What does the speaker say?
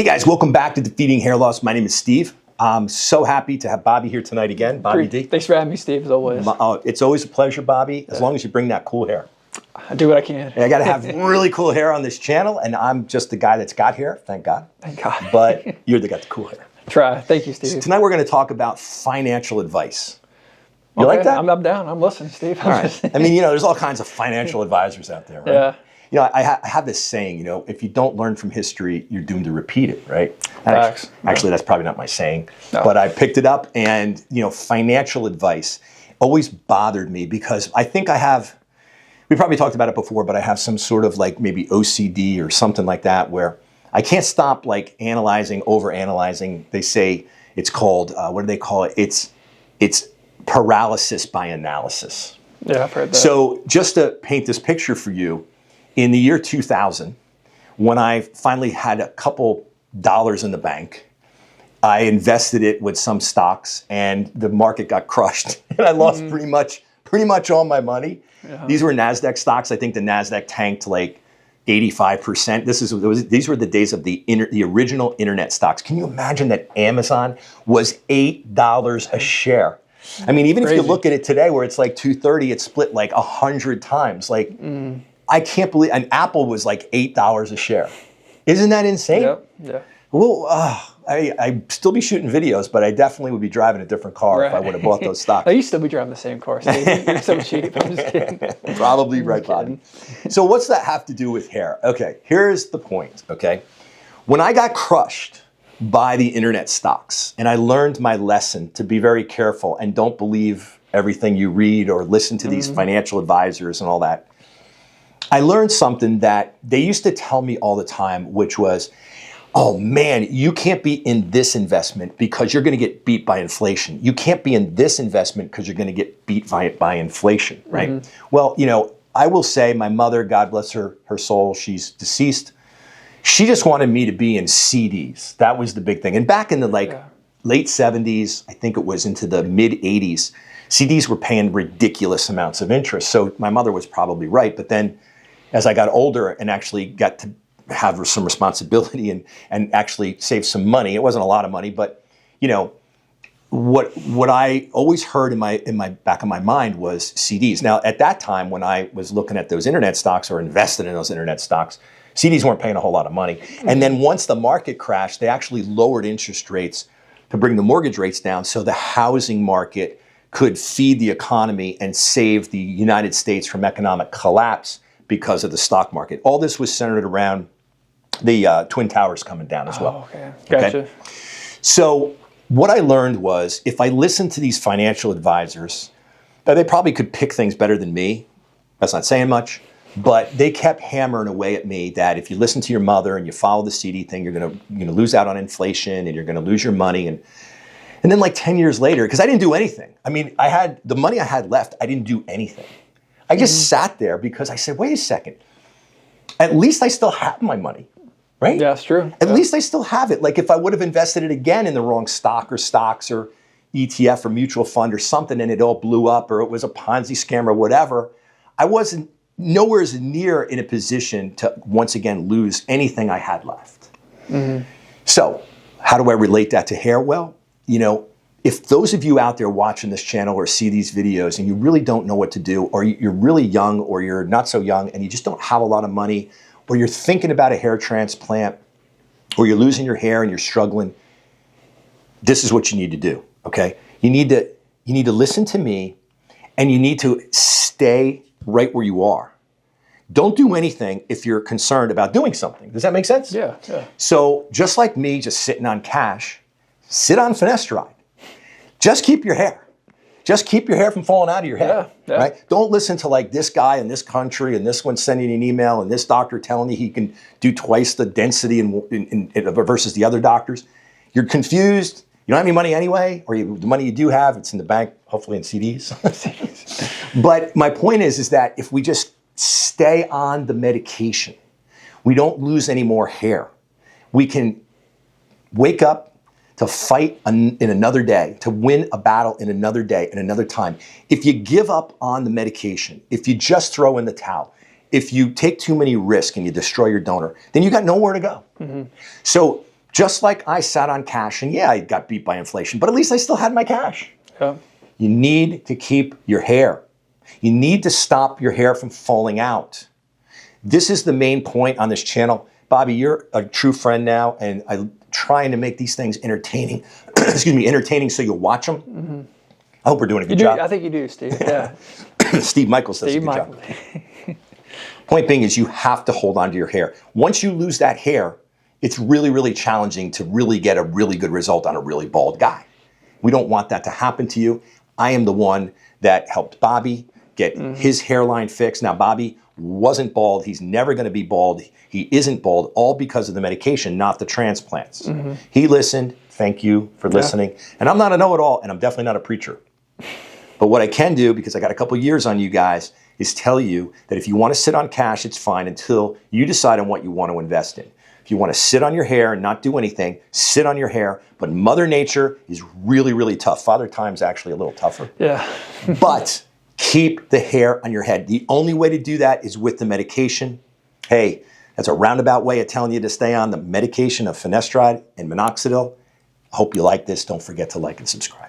guys, welcome back to Defeating Hair Loss. My name is Steve. I'm so happy to have Bobby here tonight again. Bobby D. Thanks for having me, Steve, as always. It's always a pleasure, Bobby, as long as you bring that cool hair. I do what I can. And I got to have really cool hair on this channel, and I'm just the guy that's got hair, thank God. Thank God. But you're the guy with the cool hair. Try. Thank you, Steve. So tonight we're going to talk about financial advice. You like that? I'm down. I'm listening, Steve. All right. I mean, there's all kinds of financial advisors out there, right? Yeah. I have this saying, if you don't learn from history, you're doomed to repeat it, right? Facts. Actually, that's probably not my saying, No. but I picked it up, and, financial advice always bothered me because I think we probably talked about it before, but I have some sort of like maybe OCD or something like that where I can't stop like analyzing, overanalyzing. They say it's called, what do they call it? It's paralysis by analysis. Yeah, I've heard that. So just to paint this picture for you, in the year 2000, when I finally had a couple dollars in the bank, I invested it with some stocks, and the market got crushed, and I lost pretty much all my money. Yeah. These were NASDAQ stocks. I think the NASDAQ tanked like 85%. These were the days of the original internet stocks. Can you imagine that Amazon was $8 a share? I mean, even if you look at it today, where it's like 230, it's split like 100 times. Like. I can't believe, and Apple was like $8 a share. Isn't that insane? Yep. Yeah. Well, I'd still be shooting videos, but I definitely would be driving a different car if I would have bought those stocks. I used to be driving the same car, Steve. You're so cheap. I'm just kidding. Probably right, Bobby. So what's that have to do with hair? Okay, here's the point, okay? When I got crushed by the internet stocks, and I learned my lesson to be very careful and don't believe everything you read or listen to these financial advisors and all that, I learned something that they used to tell me all the time, which was, oh man, you can't be in this investment because you're going to get beat by inflation. You can't be in this investment because you're going to get beat by inflation, right? Well, I will say my mother, God bless her soul, she's deceased. She just wanted me to be in CDs. That was the big thing. And back in the late 70s, I think it was into the mid 80s, CDs were paying ridiculous amounts of interest. So my mother was probably right. But then as I got older and actually got to have some responsibility and actually save some money, it wasn't a lot of money, but what I always heard in my back of my mind was CDs. Now at that time when I was looking at those internet stocks or invested in those internet stocks, CDs weren't paying a whole lot of money. And then once the market crashed, they actually lowered interest rates to bring the mortgage rates down so the housing market could feed the economy and save the United States from economic collapse because of the stock market. All this was centered around the Twin Towers coming down as well. Okay, gotcha. Okay? So what I learned was if I listened to these financial advisors, they probably could pick things better than me. That's not saying much, but they kept hammering away at me that if you listen to your mother and you follow the CD thing, you're going to lose out on inflation and you're going to lose your money. And then like 10 years later, because I didn't do anything. I mean, I had the money I had left, I didn't do anything. I just sat there because I said, wait a second, at least I still have my money, right? Yeah, that's true. At least I still have it. Like if I would have invested it again in the wrong stock or stocks or ETF or mutual fund or something and it all blew up or it was a Ponzi scam or whatever, I wasn't nowhere near in a position to once again lose anything I had left. So how do I relate that to hair? Well, if those of you out there watching this channel or see these videos and you really don't know what to do, or you're really young or you're not so young and you just don't have a lot of money, or you're thinking about a hair transplant, or you're losing your hair and you're struggling, this is what you need to do, okay? You need to listen to me and you need to stay right where you are. Don't do anything if you're concerned about doing something. Does that make sense? Yeah. So just like me just sitting on cash, sit on finasteride. Just keep your hair. Just keep your hair from falling out of your head, right? Don't listen to like this guy in this country and this one sending an email and this doctor telling you he can do twice the density versus the other doctors. You're confused. You don't have any money anyway, or the money you do have, it's in the bank, hopefully in CDs. But my point is that if we just stay on the medication, we don't lose any more hair. We can wake up to fight in another day, to win a battle in another day, in another time. If you give up on the medication, if you just throw in the towel, if you take too many risks and you destroy your donor, then you got nowhere to go. So Just like I sat on cash, and yeah, I got beat by inflation, but at least I still had my cash. Yeah. You need to keep your hair. You need to stop your hair from falling out. This is the main point on this channel. Bobby, you're a true friend now, and I'm trying to make these things entertaining. Excuse me, entertaining so you'll watch them. Mm-hmm. I hope we're doing a good job. I think you do, Steve. Yeah. Steve Michaels does a good job. Point being is you have to hold on to your hair. Once you lose that hair, it's really, really challenging to really get a really good result on a really bald guy. We don't want that to happen to you. I am the one that helped Bobby get his hairline fixed. Now, Bobby wasn't bald. He's never going to be bald. He isn't bald, all because of the medication, not the transplants. He listened. Thank you for listening. And I'm not a know-it-all, and I'm definitely not a preacher. But what I can do, because I got a couple years on you guys, is tell you that if you want to sit on cash, it's fine until you decide on what you want to invest in. If you want to sit on your hair and not do anything, sit on your hair. But Mother Nature is really, really tough. Father Time's actually a little tougher. Yeah. But keep the hair on your head. The only way to do that is with the medication. Hey, that's a roundabout way of telling you to stay on the medication of finasteride and minoxidil. I hope you like this. Don't forget to like and subscribe.